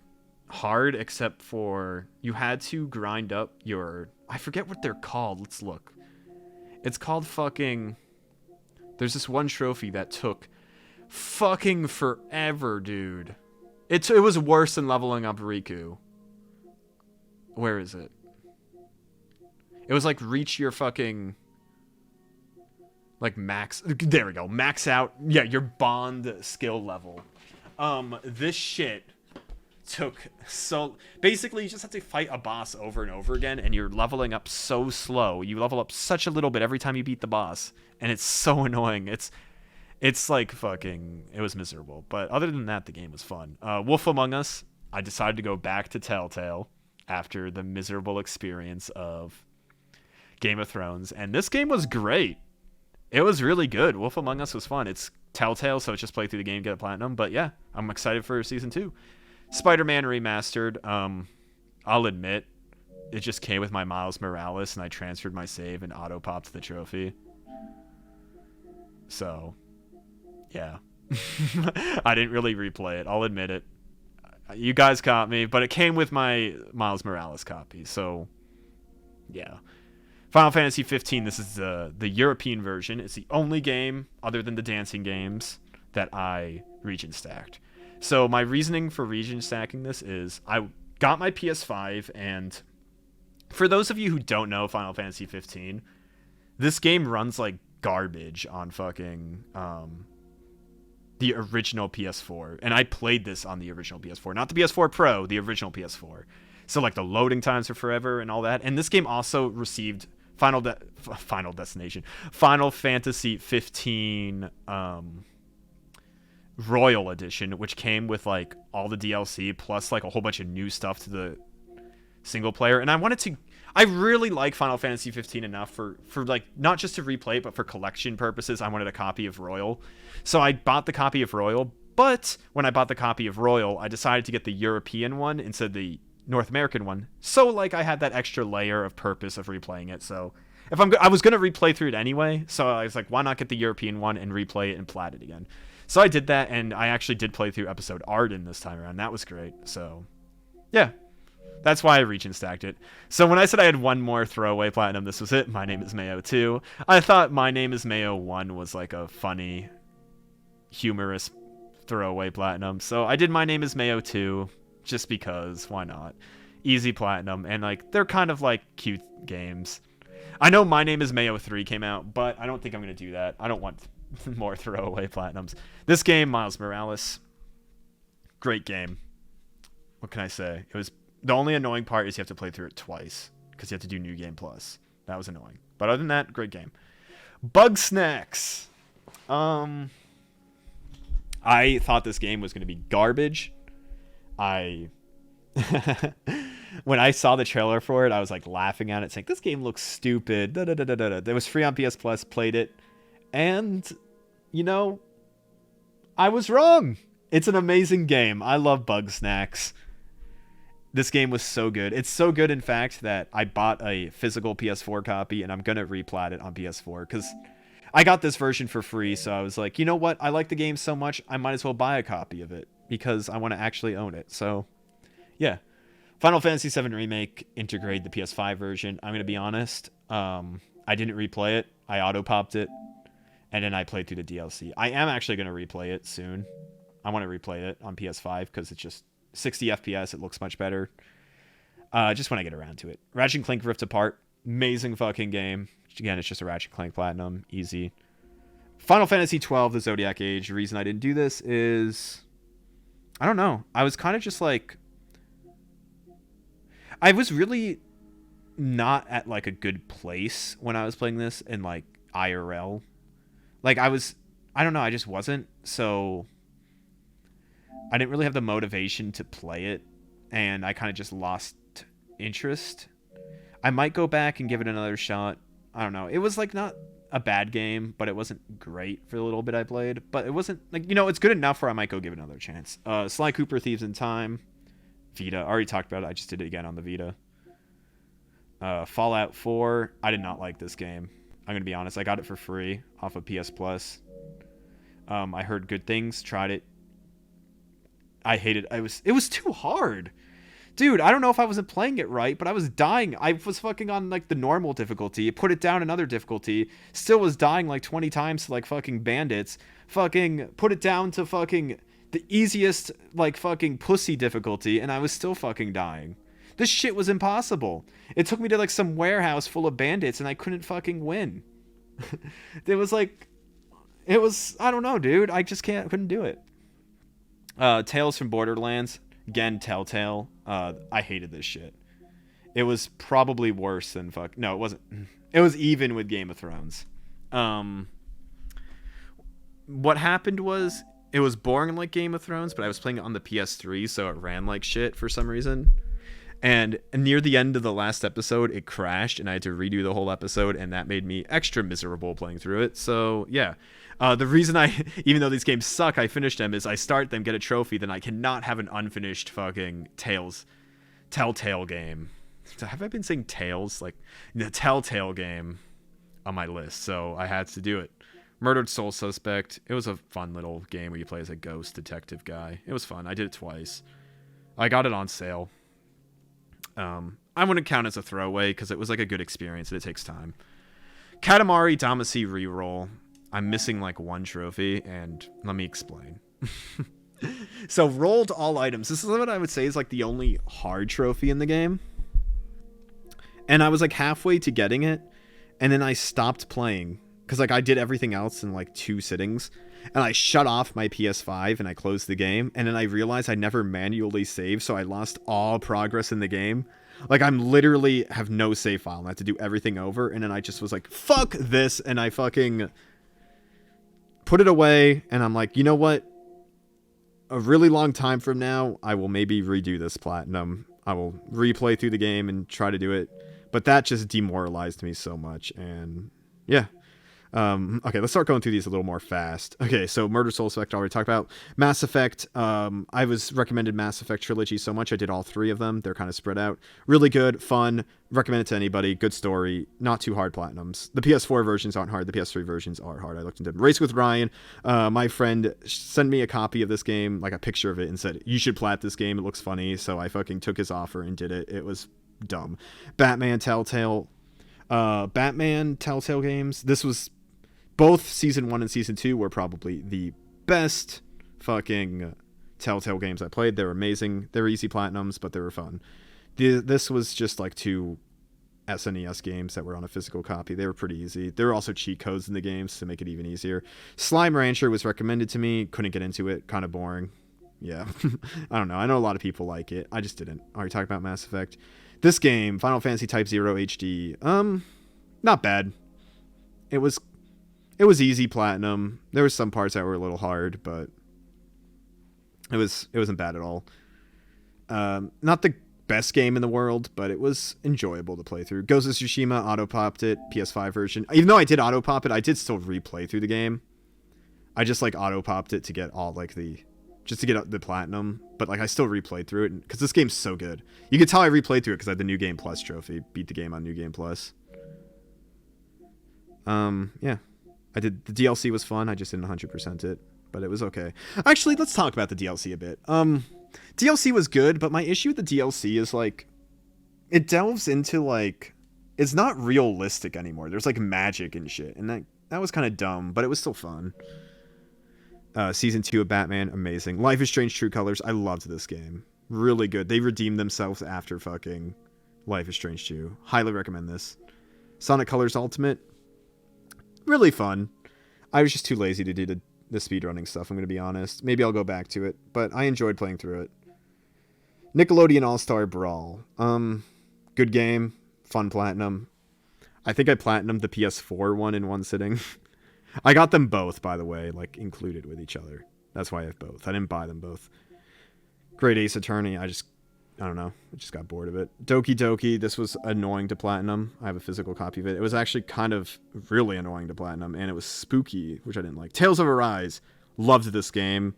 hard except for you had to grind up your... I forget what they're called. Let's look. It's called fucking... There's this one trophy that took fucking forever, dude. It was worse than leveling up Riku. Where is it? It was like reach your fucking... Like max... There we go. Max out... Yeah, your bond skill level. This shit took so... Basically, you just have to fight a boss over and over again, and you're leveling up so slow. You level up such a little bit every time you beat the boss, and it's so annoying. It's like fucking... It was miserable. But other than that, the game was fun. Wolf Among Us, I decided to go back to Telltale after the miserable experience of Game of Thrones. And this game was great. It was really good. Wolf Among Us was fun. It's Telltale, so just play through the game, get a platinum. But yeah, I'm excited for Season 2. Spider-Man Remastered. I'll admit, it just came with my Miles Morales, and I transferred my save and auto-popped the trophy. So, yeah. I didn't really replay it. I'll admit it. You guys caught me, but it came with my Miles Morales copy, so yeah. Final Fantasy 15, this is the European version. It's the only game, other than the dancing games, that I region stacked. So my reasoning for region stacking this is I got my PS5, and for those of you who don't know Final Fantasy 15, this game runs like garbage on fucking the original PS4. And I played this on the original PS4, not the PS4 Pro, the original PS4. So like the loading times are forever and all that. And this game also received Final Fantasy 15 Royal Edition, which came with like all the DLC plus like a whole bunch of new stuff to the single player. And I really like Final Fantasy 15 enough for like not just to replay it, but for collection purposes. I wanted a copy of Royal, so I bought the copy of Royal. But when I bought the copy of Royal, I decided to get the European one instead of the North American one. So like I had that extra layer of purpose of replaying it. So if I was gonna replay through it anyway, so I was like, why not get the European one and replay it and plat it again? So I did that, and I actually did play through episode Arden this time around. That was great. So yeah. That's why I region stacked it. So when I said I had one more throwaway platinum, this was it. My Name is Mayo 2. I thought My Name is Mayo 1 was like a funny, humorous throwaway platinum. So I did My Name is Mayo 2 just because. Why not? Easy platinum. And like they're kind of like cute games. I know My Name is Mayo 3 came out, but I don't think I'm going to do that. I don't want more throwaway platinums. This game, Miles Morales, great game. What can I say? It was... The only annoying part is you have to play through it twice because you have to do New Game Plus. That was annoying. But other than that, great game. Bugsnax. I thought this game was going to be garbage. When I saw the trailer for it, I was like laughing at it, saying, this game looks stupid. It was free on PS Plus, played it. And, you know, I was wrong. It's an amazing game. I love Bugsnax. This game was so good. It's so good, in fact, that I bought a physical PS4 copy, and I'm going to replat it on PS4, because I got this version for free, so I was like, you know what? I like the game so much, I might as well buy a copy of it, because I want to actually own it. So, yeah. Final Fantasy VII Remake integrated the PS5 version. I'm going to be honest. I didn't replay it. I auto-popped it, and then I played through the DLC. I am actually going to replay it soon. I want to replay it on PS5, because it's just 60 FPS, it looks much better. Just when I get around to it. Ratchet & Clank Rift Apart, amazing fucking game. Again, it's just a Ratchet & Clank Platinum, easy. Final Fantasy 12, the Zodiac Age. The reason I didn't do this is, I don't know. I was kind of just like, I was really not at like a good place when I was playing this in like IRL. Like I don't know, I just wasn't. So I didn't really have the motivation to play it, and I kind of just lost interest. I might go back and give it another shot. I don't know. It was like not a bad game, but it wasn't great for the little bit I played. But it wasn't like, you know, it's good enough where I might go give it another chance. Sly Cooper Thieves in Time, Vita. I already talked about it. I just did it again on the Vita. Fallout 4. I did not like this game. I'm gonna be honest. I got it for free off of PS Plus. I heard good things. Tried it. I hated it. It was too hard. Dude, I don't know if I wasn't playing it right, but I was dying. I was fucking on like the normal difficulty. Put it down another difficulty. Still was dying like 20 times to like fucking bandits. Fucking put it down to fucking the easiest like fucking pussy difficulty, and I was still fucking dying. This shit was impossible. It took me to like some warehouse full of bandits, and I couldn't fucking win. It was, I don't know, dude. I just couldn't do it. Tales from Borderlands. Again, Telltale. I hated this shit. It was probably worse than No, it wasn't. It was even with Game of Thrones. What happened was, it was boring like Game of Thrones, but I was playing it on the PS3, so it ran like shit for some reason. And near the end of the last episode, it crashed, and I had to redo the whole episode, and that made me extra miserable playing through it. So, yeah. The reason even though these games suck, I finished them, is I start them, get a trophy, then I cannot have an unfinished fucking Tales Telltale game. Have I been saying Tales? Like, the Telltale game on my list, so I had to do it. Murdered Soul Suspect. It was a fun little game where you play as a ghost detective guy. It was fun. I did it twice. I got it on sale. I wouldn't count as a throwaway because it was like a good experience and it takes time. Katamari Damacy reroll. I'm missing like one trophy, and let me explain. So rolled all items. This is what I would say is like the only hard trophy in the game. And I was like halfway to getting it, and then I stopped playing because like I did everything else in like 2 sittings, and I shut off my PS5 and I closed the game, and then I realized I never manually saved, so I lost all progress in the game. Like, I'm literally have no save file and I have to do everything over, and then I just was like, fuck this, and I fucking put it away, and I'm like, you know what? A really long time from now, I will maybe redo this platinum. I will replay through the game and try to do it. But that just demoralized me so much, and yeah. Okay, let's start going through these a little more fast. Okay, so Murder Soul Suspect I already talked about. Mass Effect, I was recommended Mass Effect Trilogy so much, I did all 3 of them. They're kind of spread out. Really good, fun, recommend it to anybody, good story, not too hard platinums. The PS4 versions aren't hard, the PS3 versions are hard. I looked into them. Race with Ryan, my friend sent me a copy of this game, like a picture of it, and said, you should plat this game, it looks funny, so I fucking took his offer and did it. It was dumb. Batman Telltale games, this was... Both Season 1 and Season 2 were probably the best fucking Telltale games I played. They were amazing. They were easy platinums, but they were fun. This was just like 2 SNES games that were on a physical copy. They were pretty easy. There were also cheat codes in the games to make it even easier. Slime Rancher was recommended to me. Couldn't get into it. Kind of boring. Yeah. I don't know. I know a lot of people like it. I just didn't. Already talked about Mass Effect. This game, Final Fantasy Type 0 HD. Not bad. It was easy platinum. There were some parts that were a little hard, but it wasn't bad at all. Not the best game in the world, but it was enjoyable to play through. Ghost of Tsushima, auto-popped it, PS5 version. Even though I did auto-pop it, I did still replay through the game. I just like auto-popped it to get all like just to get the platinum, but like I still replayed through it because this game's so good. You can tell I replayed through it because I had the New Game Plus trophy. Beat the game on New Game Plus. Yeah. I did, the DLC was fun, I just didn't 100% it, but it was okay. Actually, let's talk about the DLC a bit. DLC was good, but my issue with the DLC is, like, it delves into, like, it's not realistic anymore. There's, like, magic and shit, and that was kind of dumb, but it was still fun. Season 2 of Batman, amazing. Life is Strange True Colors, I loved this game. Really good. They redeemed themselves after fucking Life is Strange 2. Highly recommend this. Sonic Colors Ultimate, really fun. I was just too lazy to do the speedrunning stuff, I'm going to be honest. Maybe I'll go back to it, but I enjoyed playing through it. Nickelodeon All-Star Brawl. Good game. Fun platinum. I think I platinumed the PS4 one in one sitting. I got them both, by the way, like included with each other. That's why I have both. I didn't buy them both. Great Ace Attorney. I don't know. I just got bored of it. Doki Doki. This was annoying to platinum. I have a physical copy of it. It was actually kind of really annoying to platinum, and it was spooky, which I didn't like. Tales of Arise. Loved this game.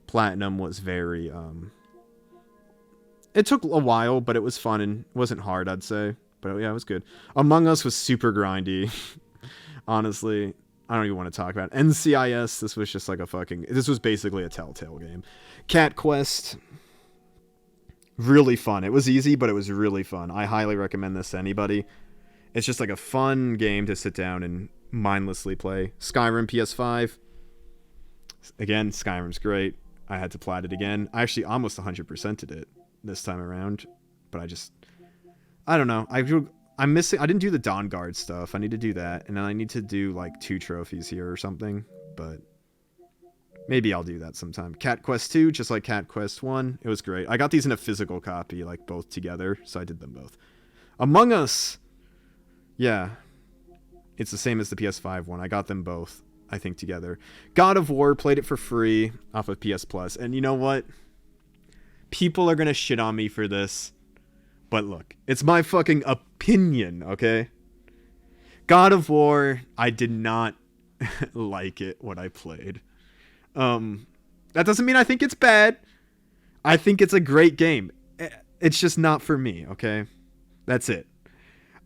Platinum was very... It took a while, but it was fun and wasn't hard, I'd say. But yeah, it was good. Among Us was super grindy. Honestly, I don't even want to talk about it. NCIS, this was just like a fucking... This was basically a Telltale game. Cat Quest... Really fun. It was easy, but it was really fun. I highly recommend this to anybody. It's just like a fun game to sit down and mindlessly play. Skyrim PS5. Again, Skyrim's great. I had to plat it again. I actually almost 100%ed it this time around, but I don't know. I'm missing. I didn't do the Dawn Guard stuff. I need to do that, and then I need to do like 2 trophies here or something, but maybe I'll do that sometime. Cat Quest 2, just like Cat Quest 1. It was great. I got these in a physical copy, like both together, so I did them both. Among Us. Yeah. It's the same as the PS5 one. I got them both, I think, together. God of War, played it for free off of PS Plus. And you know what? People are going to shit on me for this. But look, it's my fucking opinion, okay? God of War, I did not like it when I played. That doesn't mean I think it's bad. I think it's a great game. It's just not for me, okay? That's it.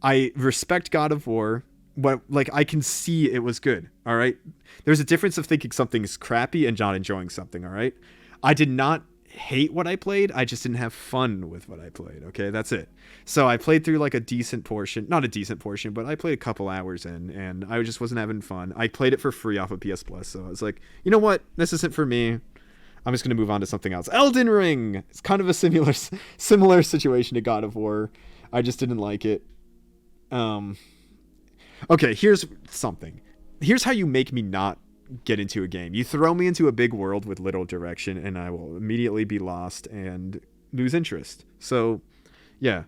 I respect God of War, but like I can see it was good, all right? There's a difference of thinking something's crappy and not enjoying something, all right? I did not hate what I played. I just didn't have fun with what I played, okay? That's it. So I played through like a decent portion, not a decent portion, but I played a couple hours in and I just wasn't having fun. I played it for free off of PS Plus, so I was like, "You know what? This isn't for me. I'm just going to move on to something else." Elden Ring. It's kind of a similar situation to God of War. I just didn't like it. Um Okay, here's something. Here's how you make me not get into a game. You throw me into a big world with little direction, and I will immediately be lost and lose interest. So, yeah.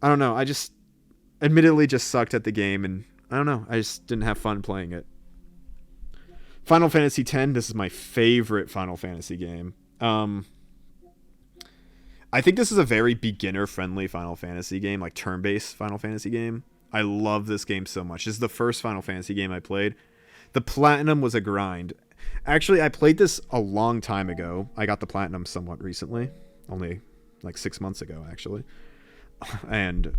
I don't know. I just admittedly just sucked at the game, and I don't know. I just didn't have fun playing it. Final Fantasy X. This is my favorite Final Fantasy game. I think this is a very beginner-friendly Final Fantasy game, like turn-based Final Fantasy game. I love this game so much. This is the first Final Fantasy game I played. The platinum was a grind. Actually, I played this a long time ago. I got the platinum somewhat recently, only like 6 months ago, actually. And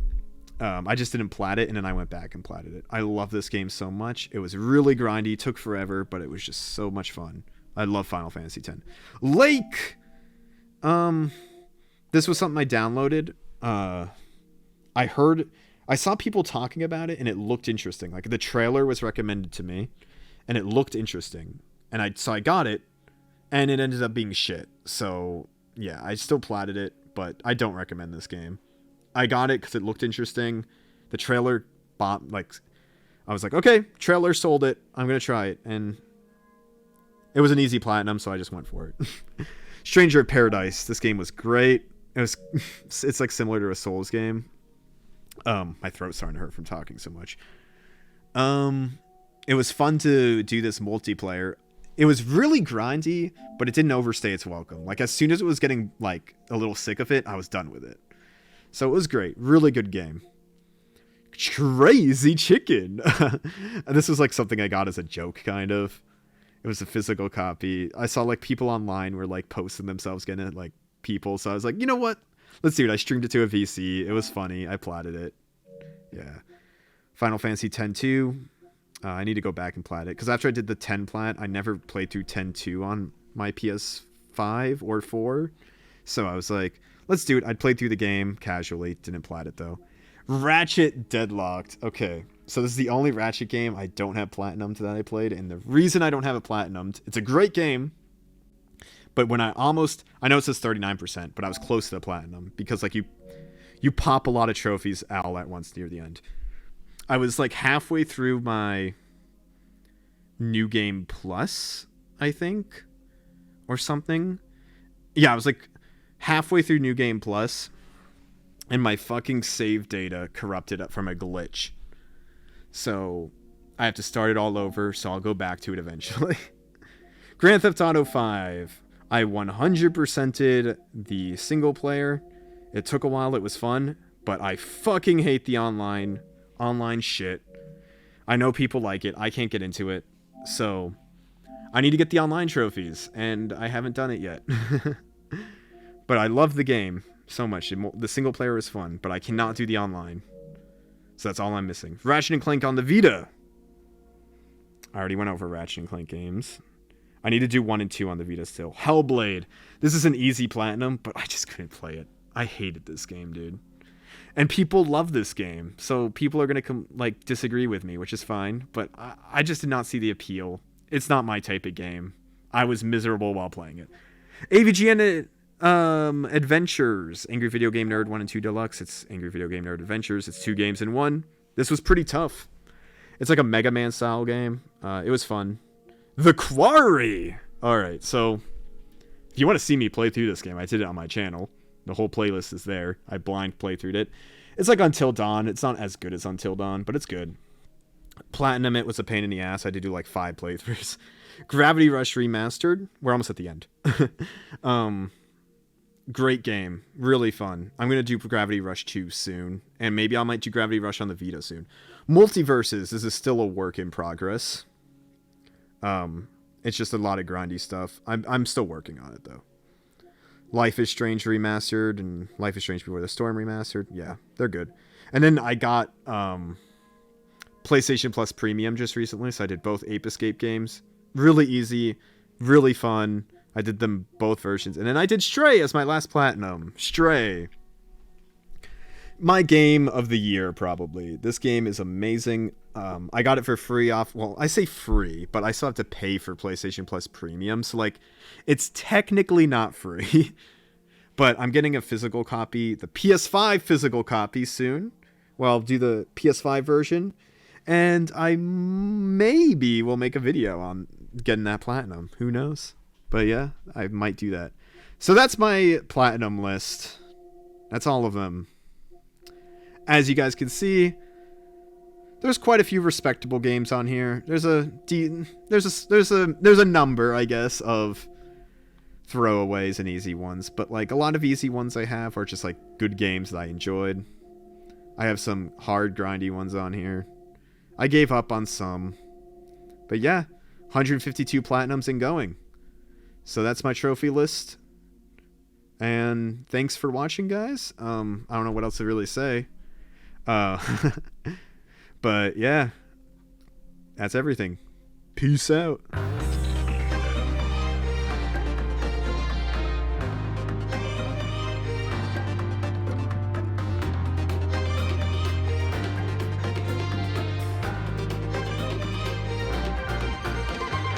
I just didn't plat it, and then I went back and platted it. I love this game so much. It was really grindy, took forever, but it was just so much fun. I love Final Fantasy X. Lake! This was something I downloaded. I saw people talking about it, and it looked interesting. Like, the trailer was recommended to me, and it looked interesting. So I got it, and it ended up being shit. So, yeah, I still platted it, but I don't recommend this game. I got it because it looked interesting. The trailer I was like, okay, trailer sold it. I'm going to try it. And it was an easy platinum, so I just went for it. Stranger of Paradise. This game was great. It's like similar to a Souls game. My throat's starting to hurt from talking so much. It was fun to do this multiplayer. It was really grindy, but it didn't overstay its welcome. Like, as soon as it was getting like a little sick of it, I was done with it. So it was great. Really good game. Crazy Chicken. This was like something I got as a joke, kind of. It was a physical copy. I saw like people online were like posting themselves getting it, like people. So I was like, you know what? Let's do it. I streamed it to a VC. It was funny. I platted it. Yeah. Final Fantasy X-2. I need to go back and plat it. Because after I did the 10 plat, I never played through 10-2 on my PS5 or 4. So I was like, let's do it. I played through the game casually. Didn't plat it, though. Ratchet Deadlocked. Okay. So this is the only Ratchet game I don't have platinumed that I played. And the reason I don't have it platinumed, it's a great game. But when I know it says 39%, but I was close to the platinum. Because, like, you pop a lot of trophies all at once near the end. I was like halfway through my New Game Plus, I think, or something. Yeah, I was like halfway through New Game Plus, and my fucking save data corrupted up from a glitch. So I have to start it all over, so I'll go back to it eventually. Grand Theft Auto 5. I 100%ed the single player. It took a while, it was fun, but I fucking hate the online shit. I know people like it. I can't get into it. So I need to get the online trophies, and I haven't done it yet. But I love the game so much. The single player is fun, but I cannot do the online. So that's all I'm missing. Ratchet & Clank on the Vita. I already went over Ratchet & Clank games. I need to do 1 and 2 on the Vita still. Hellblade. This is an easy platinum, but I just couldn't play it. I hated this game, dude. And people love this game, so people are going to disagree with me, which is fine, but I just did not see the appeal. It's not my type of game. I was miserable while playing it. AVGN Adventures. Angry Video Game Nerd 1 and 2 Deluxe. It's Angry Video Game Nerd Adventures. It's 2 games in 1. This was pretty tough. It's like a Mega Man style game. It was fun. The Quarry! Alright, so if you want to see me play through this game, I did it on my channel. The whole playlist is there. I blind playthroughed it. It's like Until Dawn. It's not as good as Until Dawn, but it's good. Platinum it was a pain in the ass. I had to do like 5 playthroughs. Gravity Rush Remastered. We're almost at the end. Great game. Really fun. I'm going to do Gravity Rush 2 soon. And maybe I might do Gravity Rush on the Vita soon. Multiverses. This is still a work in progress. It's just a lot of grindy stuff. I'm still working on it, though. Life is Strange Remastered and Life is Strange Before the Storm Remastered. Yeah, they're good. And then I got PlayStation Plus Premium just recently, so I did both Ape Escape games. Really easy, really fun. I did them both versions. And then I did Stray as my last platinum. Stray. My game of the year, probably. This game is amazing. I got it for free off... Well, I say free, but I still have to pay for PlayStation Plus Premium. So, like, it's technically not free. But I'm getting a physical copy, the PS5 physical copy soon. Well, I'll do the PS5 version. And I maybe will make a video on getting that platinum. Who knows? But yeah, I might do that. So that's my platinum list. That's all of them. As you guys can see, there's quite a few respectable games on here. There's a number, I guess, of throwaways and easy ones, but like a lot of easy ones I have are just like good games that I enjoyed. I have some hard grindy ones on here. I gave up on some, but yeah, 152 platinums and going. So that's my trophy list. And thanks for watching, guys. I don't know what else to really say. But yeah, that's everything. Peace out.